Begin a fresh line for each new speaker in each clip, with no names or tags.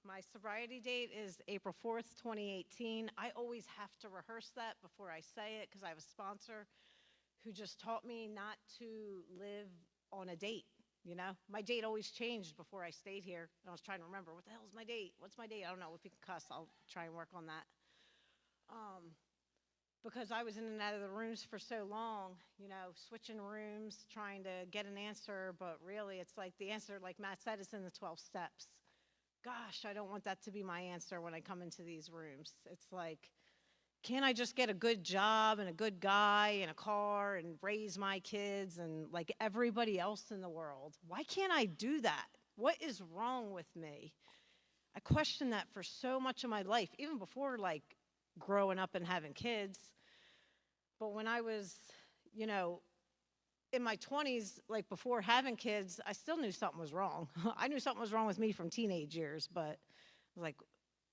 My sobriety date is April 4th, 2018. I always have to rehearse that before I say it because I have a sponsor who just taught me not to live on a date. You know, my date always changed before I stayed here, and I was trying to remember, what the hell is my date? What's my date? I don't know. If we can cuss, I'll try and work on that. Because I was in and out of the rooms for so long, you know, switching rooms, trying to get an answer, but really it's like the answer, like Matt said, is in the 12 steps. Gosh, I don't want that to be my answer when I come into these rooms. It's like, can't I just get a good job and a good guy and a car and raise my kids and like everybody else in the world? Why can't I do that? What is wrong with me? I questioned that for so much of my life, even before like growing up and having kids. But when I was, you know, in my 20s, like before having kids, I still knew something was wrong. I knew something was wrong with me from teenage years, but I was like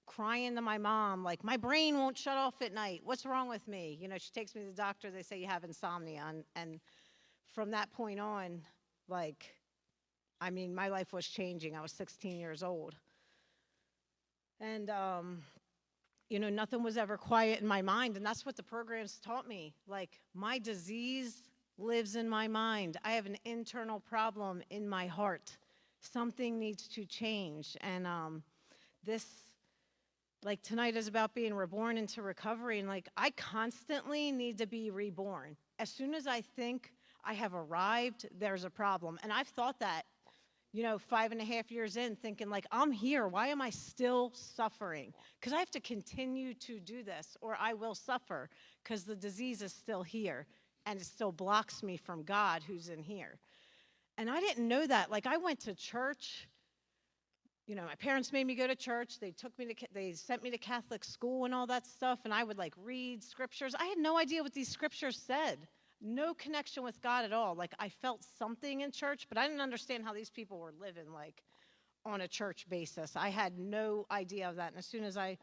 crying to my mom, like, my brain won't shut off at night. What's wrong with me? You know, she takes me to the doctor. They say you have insomnia. And from that point on, like, I mean, my life was changing. I was 16 years old. And, you know, nothing was ever quiet in my mind. And that's what the programs taught me. Like, my disease lives in my mind. I have an internal problem in my heart. Something needs to change. And this, like, tonight is about being reborn into recovery. And, like, I constantly need to be reborn. As soon as I think I have arrived, there's a problem. And I've thought that, you know, 5.5 years in, thinking, like, I'm here. Why am I still suffering? Because I have to continue to do this, or I will suffer, because the disease is still here, and it still blocks me from God who's in here. And I didn't know that. Like, I went to church. You know, my parents made me go to church. They sent me to Catholic school and all that stuff, and I would, like, read scriptures. I had no idea what these scriptures said. No connection with God at all. Like, I felt something in church, but I didn't understand how these people were living, like, on a church basis. I had no idea of that. And as soon as I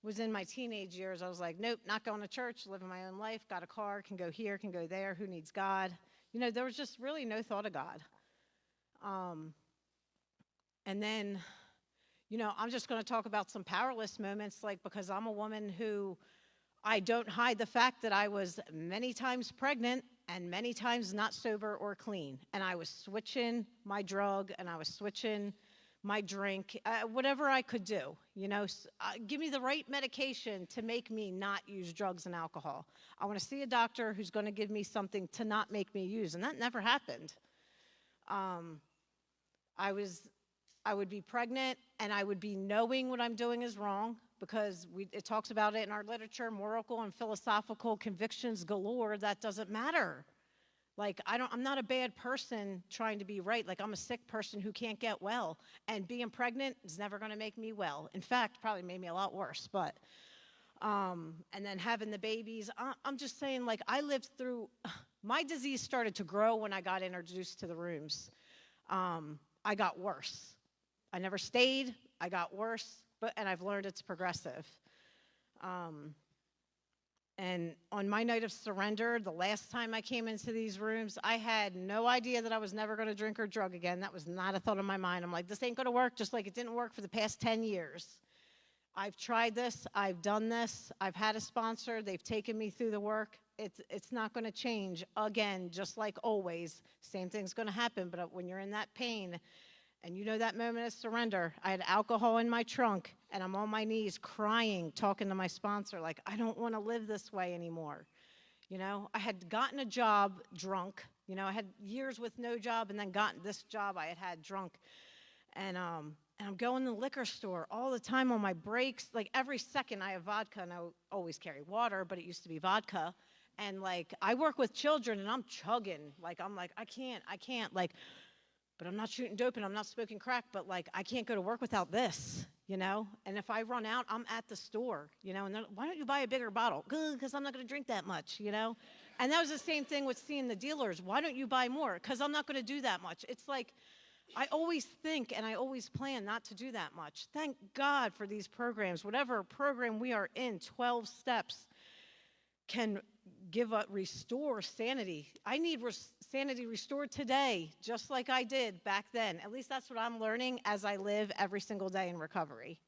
was in my teenage years, I was like, nope, not going to church, living my own life, got a car, can go here, can go there, who needs God? You know, there was just really no thought of God. And then, you know, I'm just going to talk about some powerless moments, like, because I'm a woman who, I don't hide the fact that I was many times pregnant and many times not sober or clean. And I was switching my drug and I was switching my drink, whatever I could do. You know, give me the right medication to make me not use drugs and alcohol. I want to see a doctor who's going to give me something to not make me use. And that never happened. I would be pregnant and I would be knowing what I'm doing is wrong, because it talks about it in our literature, moral and philosophical convictions galore. That doesn't matter. Like, I'm not a bad person trying to be right. Like, I'm a sick person who can't get well. And being pregnant is never going to make me well. In fact, probably made me a lot worse. But, and then having the babies, I'm just saying, like, I lived through, my disease started to grow when I got introduced to the rooms. I got worse. I never stayed. I got worse. And I've learned it's progressive. And on my night of surrender, the last time I came into these rooms, I had no idea that I was never going to drink or drug again. That was not a thought in my mind. I'm like, this ain't going to work, just like it didn't work for the past 10 years. I've tried this. I've done this. I've had a sponsor. They've taken me through the work. It's not going to change again, just like always. Same thing's going to happen. But when you're in that pain, and you know that moment of surrender, I had alcohol in my trunk, and I'm on my knees crying, talking to my sponsor, like, I don't want to live this way anymore. You know, I had gotten a job drunk. You know, I had years with no job and then gotten this job I had drunk. And I'm going to the liquor store all the time on my breaks. Like, every second I have vodka, and I always carry water, but it used to be vodka. And, like, I work with children, and I'm chugging. Like, I'm like, I can't. Like, but I'm not shooting dope and I'm not smoking crack, but, like, I can't go to work without this, you know? And if I run out, I'm at the store, you know? And they're like, why don't you buy a bigger bottle? Because I'm not going to drink that much, you know? And that was the same thing with seeing the dealers. Why don't you buy more? Because I'm not going to do that much. It's like, I always think and I always plan not to do that much. Thank God for these programs. Whatever program we are in, 12 steps can restore sanity. I need sanity restored today, just like I did back then. At least that's what I'm learning as I live every single day in recovery.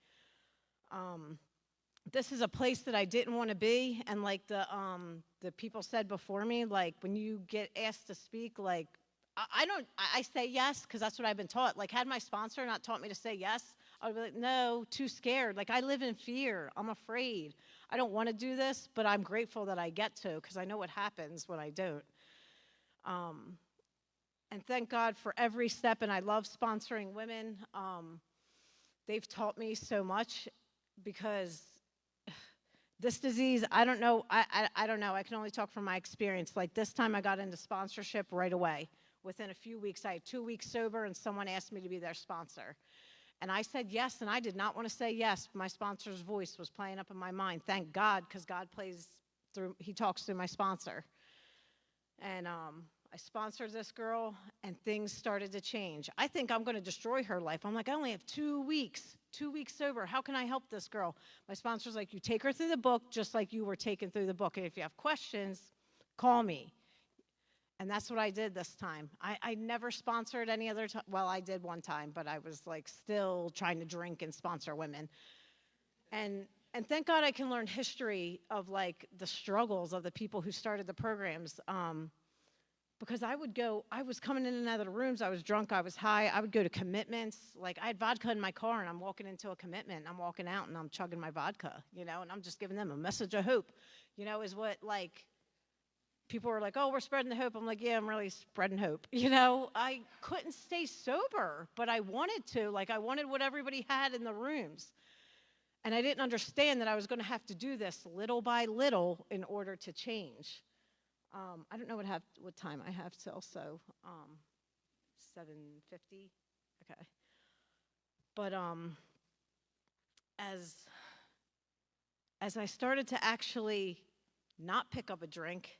This is a place that I didn't want to be, and like the people said before me, like when you get asked to speak, like I say yes because that's what I've been taught. Like had my sponsor not taught me to say yes, I would be like, no, too scared. Like I live in fear. I'm afraid. I don't want to do this, but I'm grateful that I get to because I know what happens when I don't. And thank God for every step, and I love sponsoring women. They've taught me so much because this disease, I don't know. I don't know. I can only talk from my experience. Like this time I got into sponsorship right away. Within a few weeks, I had 2 weeks sober, and someone asked me to be their sponsor. And I said yes, and I did not want to say yes. My sponsor's voice was playing up in my mind. Thank God, because God he talks through my sponsor. And I sponsored this girl, and things started to change. I think I'm going to destroy her life. I'm like, I only have 2 weeks sober. How can I help this girl? My sponsor's like, you take her through the book just like you were taken through the book. And if you have questions, call me. And that's what I did this time. I never sponsored any other time. Well, I did one time, but I was like still trying to drink and sponsor women. And thank God I can learn history of like the struggles of the people who started the programs. Because I was coming in and out of the rooms, I was drunk, I was high, I would go to commitments. Like I had vodka in my car and I'm walking into a commitment, and I'm walking out and I'm chugging my vodka, and I'm just giving them a message of hope, is what like, people were like, oh, we're spreading the hope. I'm like, yeah, I'm really spreading hope. I couldn't stay sober, but I wanted to. Like, I wanted what everybody had in the rooms. And I didn't understand that I was going to have to do this little by little in order to change. I don't know what time I have till, so 7:50. Okay. But as I started to actually not pick up a drink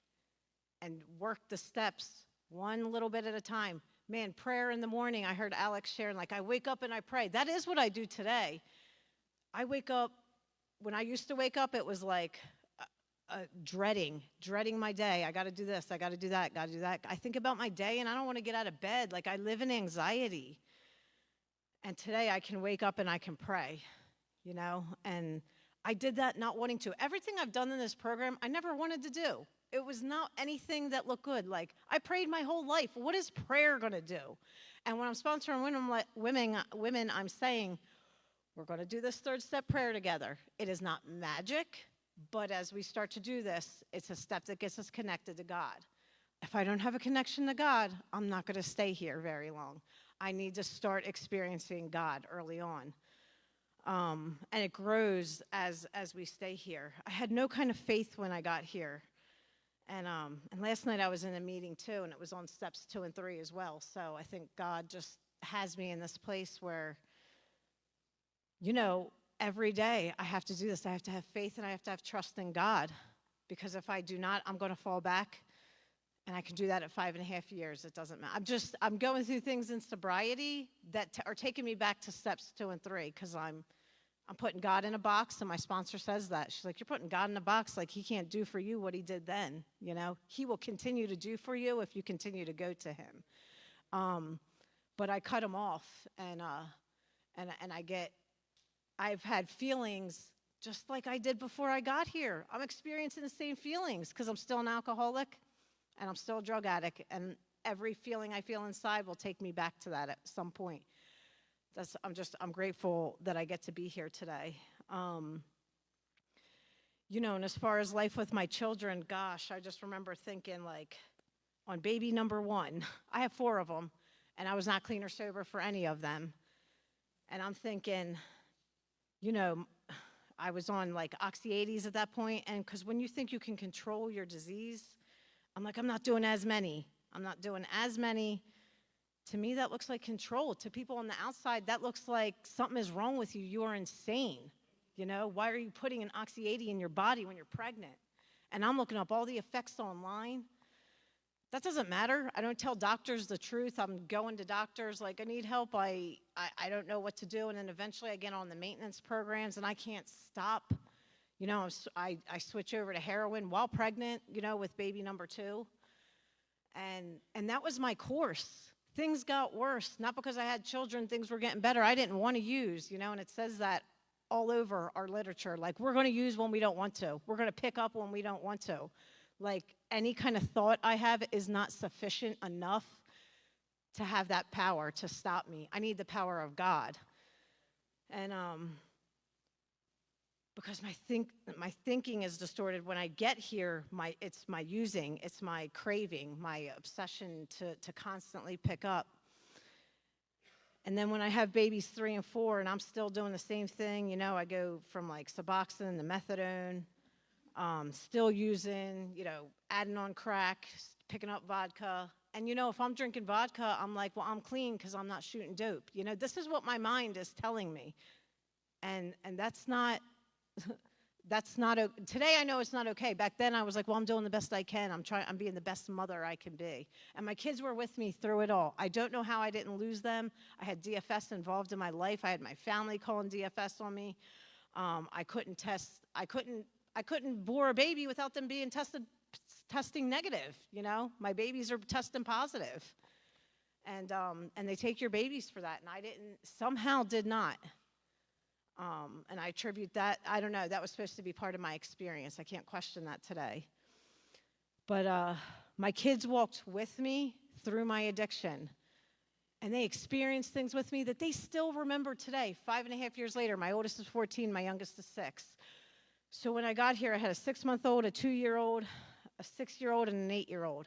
and work the steps one little bit at a time. Man, prayer in the morning, I heard Alex sharing, like, I wake up and I pray. That is what I do today. I wake up, when I used to wake up, it was like dreading my day. I got to do this, I got to do that, got to do that. I think about my day and I don't want to get out of bed. Like, I live in anxiety. And today I can wake up and I can pray, and I did that not wanting to. Everything I've done in this program, I never wanted to do. It was not anything that looked good. Like, I prayed my whole life. What is prayer going to do? And when I'm sponsoring women, I'm saying, we're going to do this third step prayer together. It is not magic, but as we start to do this, it's a step that gets us connected to God. If I don't have a connection to God, I'm not going to stay here very long. I need to start experiencing God early on. And it grows as we stay here. I had no kind of faith when I got here. And last night I was in a meeting too, and it was on steps 2 and 3 as well. So I think God just has me in this place where, every day I have to do this. I have to have faith and I have to have trust in God. Because if I do not, I'm going to fall back. And I can do that at 5.5 years. It doesn't matter. I'm going through things in sobriety that are taking me back to steps 2 and 3 because I'm putting God in a box, and my sponsor says that. She's like, you're putting God in a box, like he can't do for you what he did then, He will continue to do for you if you continue to go to him. But I cut him off, and I've had feelings just like I did before I got here. I'm experiencing the same feelings because I'm still an alcoholic, and I'm still a drug addict, and every feeling I feel inside will take me back to that at some point. I'm grateful that I get to be here today. And as far as life with my children, gosh, I just remember thinking, like, on baby number 1, I have 4 of them, and I was not clean or sober for any of them. And I'm thinking, I was on, like, oxy-80s at that point, and because when you think you can control your disease, I'm like, I'm not doing as many. To me, that looks like control. To people on the outside, that looks like something is wrong with you. You are insane. Why are you putting an oxy-80 in your body when you're pregnant? And I'm looking up all the effects online. That doesn't matter. I don't tell doctors the truth. I'm going to doctors like, I need help. I don't know what to do. And then eventually I get on the maintenance programs, and I can't stop, I switch over to heroin while pregnant, with baby number 2. And that was my course. Things got worse, not because I had children, things were getting better. I didn't want to use, and it says that all over our literature. Like, we're going to use when we don't want to. We're going to pick up when we don't want to. Like, any kind of thought I have is not sufficient enough to have that power to stop me. I need the power of God. And because my thinking is distorted when I get here, it's my using, it's my craving, my obsession to constantly pick up. And then when I have babies 3 and 4 and I'm still doing the same thing, I go from like Suboxone to methadone, still using, adding on crack, picking up vodka. And if I'm drinking vodka, I'm like, well, I'm clean because I'm not shooting dope. This is what my mind is telling me. And that's not today I know it's not okay. Back then I was like, well, I'm doing the best I can. I'm being the best mother I can be. And my kids were with me through it all. I don't know how I didn't lose them. I had DFS involved in my life. I had my family calling DFS on me. I couldn't bore a baby without them being testing negative, My babies are testing positive. And they take your babies for that. And I did not. And I attribute that, I don't know, that was supposed to be part of my experience. I can't question that today. But my kids walked with me through my addiction. And they experienced things with me that they still remember today, 5.5 years later. My oldest is 14, my youngest is 6. So when I got here, I had a 6-month-old, a 2-year-old, a 6-year-old, and an 8-year-old.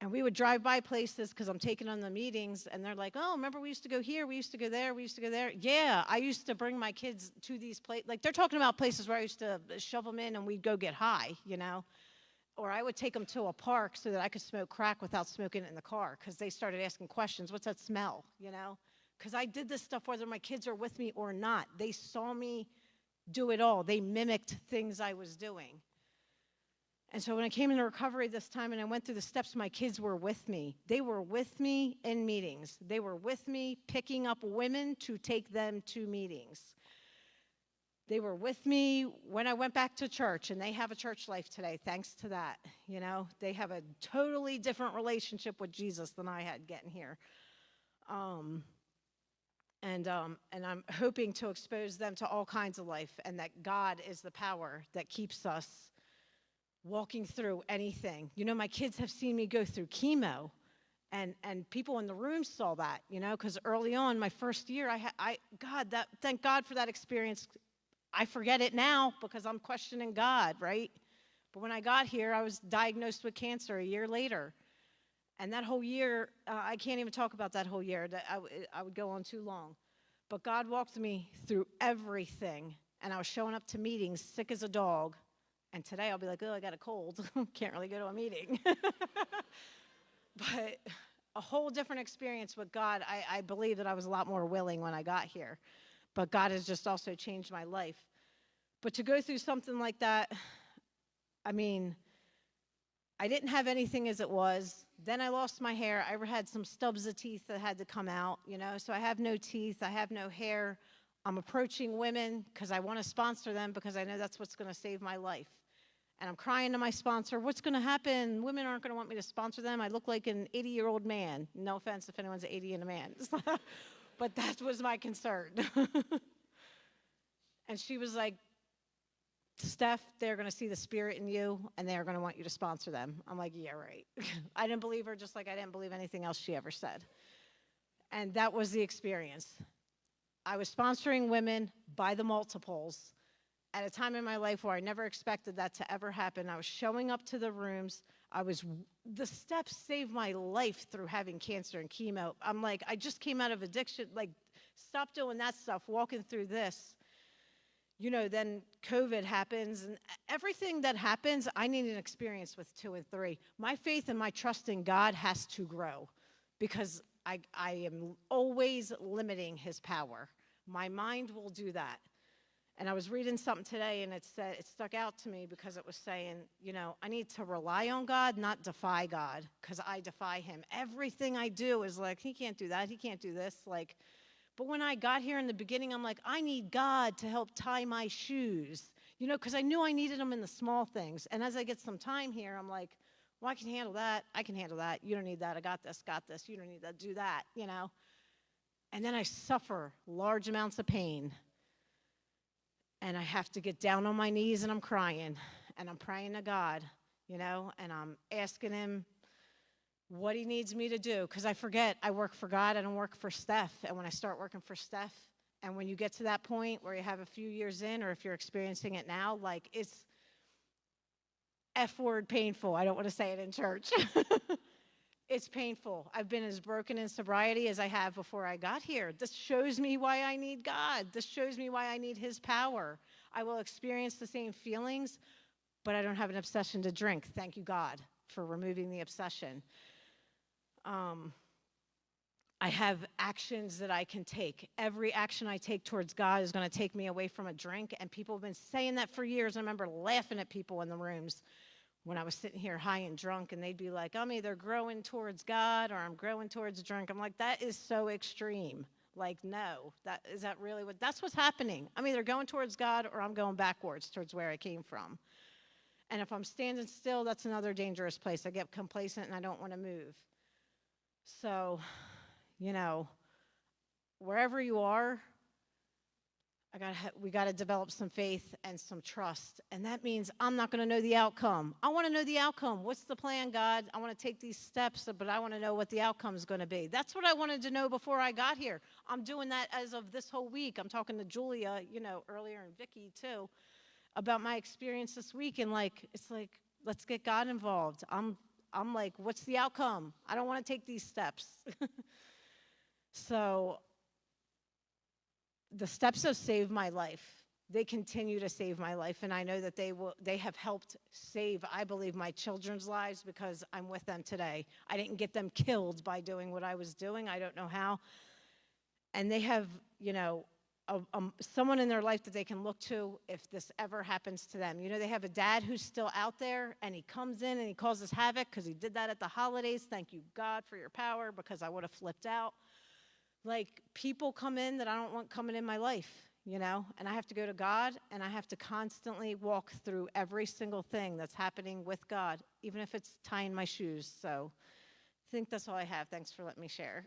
And we would drive by places because I'm taking on the meetings, and they're like, oh, remember we used to go here, we used to go there, we used to go there. Yeah, I used to bring my kids to these places. Like, they're talking about places where I used to shove them in and we'd go get high, Or I would take them to a park so that I could smoke crack without smoking it in the car because they started asking questions. What's that smell, Because I did this stuff whether my kids are with me or not. They saw me do it all. They mimicked things I was doing. And so when I came into recovery this time and I went through the steps, my kids were with me. They were with me in meetings. They were with me picking up women to take them to meetings. They were with me when I went back to church, and they have a church life today, thanks to that. They have a totally different relationship with Jesus than I had getting here. And I'm hoping to expose them to all kinds of life, and that God is the power that keeps us walking through anything. My kids have seen me go through chemo, and people in the room saw that, because early on, my first year, thank God for that experience. I forget it now because I'm questioning God, right? But when I got here, I was diagnosed with cancer a year later. And that whole year, I can't even talk about that whole year. I would go on too long. But God walked me through everything, and I was showing up to meetings sick as a dog. And today I'll be like, oh, I got a cold. Can't really go to a meeting. But a whole different experience with God. I believe that I was a lot more willing when I got here. But God has just also changed my life. But to go through something like that, I didn't have anything as it was. Then I lost my hair. I had some stubs of teeth that had to come out, So I have no teeth. I have no hair. I'm approaching women because I want to sponsor them because I know that's what's going to save my life. And I'm crying to my sponsor, what's going to happen? Women aren't going to want me to sponsor them. I look like an 80-year-old man. No offense if anyone's 80 and a man. But that was my concern. And she was like, Steph, they're going to see the spirit in you, and they're going to want you to sponsor them. I'm like, yeah, right. I didn't believe her just like I didn't believe anything else she ever said. And that was the experience. I was sponsoring women by the multiples at a time in my life where I never expected that to ever happen. I was showing up to the rooms. The steps saved my life through having cancer and chemo. I'm like, I just came out of addiction, like, stop doing that stuff, walking through this. Then COVID happens, and everything that happens, I need an experience with 2 and 3. My faith and my trust in God has to grow because I am always limiting his power. My mind will do that. And I was reading something today, and it stuck out to me because it was saying, I need to rely on God, not defy God, because I defy him. Everything I do is like, he can't do that, he can't do this. But when I got here in the beginning, I'm like, I need God to help tie my shoes, because I knew I needed them in the small things. And as I get some time here, I'm like, well, I can handle that. I can handle that. You don't need that. I got this, got this. You don't need that. Do that. And then I suffer large amounts of pain. And I have to get down on my knees and I'm crying. And I'm praying to God, and I'm asking him what he needs me to do. Because I forget I work for God. I don't work for Steph. And when I start working for Steph, and when you get to that point where you have a few years in, or if you're experiencing it now, like it's F word painful. I don't want to say it in church. It's painful. I've been as broken in sobriety as I have before I got here. This shows me why I need God. This shows me why I need his power. I will experience the same feelings, but I don't have an obsession to drink. Thank you, God, for removing the obsession. I have actions that I can take. Every action I take towards God is going to take me away from a drink, and people have been saying that for years. I remember laughing at people in the rooms when I was sitting here high and drunk, and they'd be like, I'm either growing towards God or I'm growing towards drink. I'm like, that is so extreme. Like, no, that's what's happening. I'm either going towards God or I'm going backwards towards where I came from. And if I'm standing still, that's another dangerous place. I get complacent and I don't want to move. So, wherever you are, we got to develop some faith and some trust. And that means I'm not going to know the outcome. I want to know the outcome. What's the plan, God? I want to take these steps, but I want to know what the outcome is going to be. That's what I wanted to know before I got here. I'm doing that as of this whole week. I'm talking to Julia, earlier, and Vicky too, about my experience this week. And it's like, let's get God involved. I'm like, what's the outcome? I don't want to take these steps. So the steps have saved my life. They continue to save my life, and I know that they have helped save, I believe, my children's lives because I'm with them today. I didn't get them killed by doing what I was doing. I don't know how. And they have, someone in their life that they can look to if this ever happens to them. They have a dad who's still out there, and he comes in and he causes havoc because he did that at the holidays. Thank you, God, for your power, because I would have flipped out. Like, people come in that I don't want coming in my life, and I have to go to God, and I have to constantly walk through every single thing that's happening with God, even if it's tying my shoes. So I think that's all I have. Thanks for letting me share.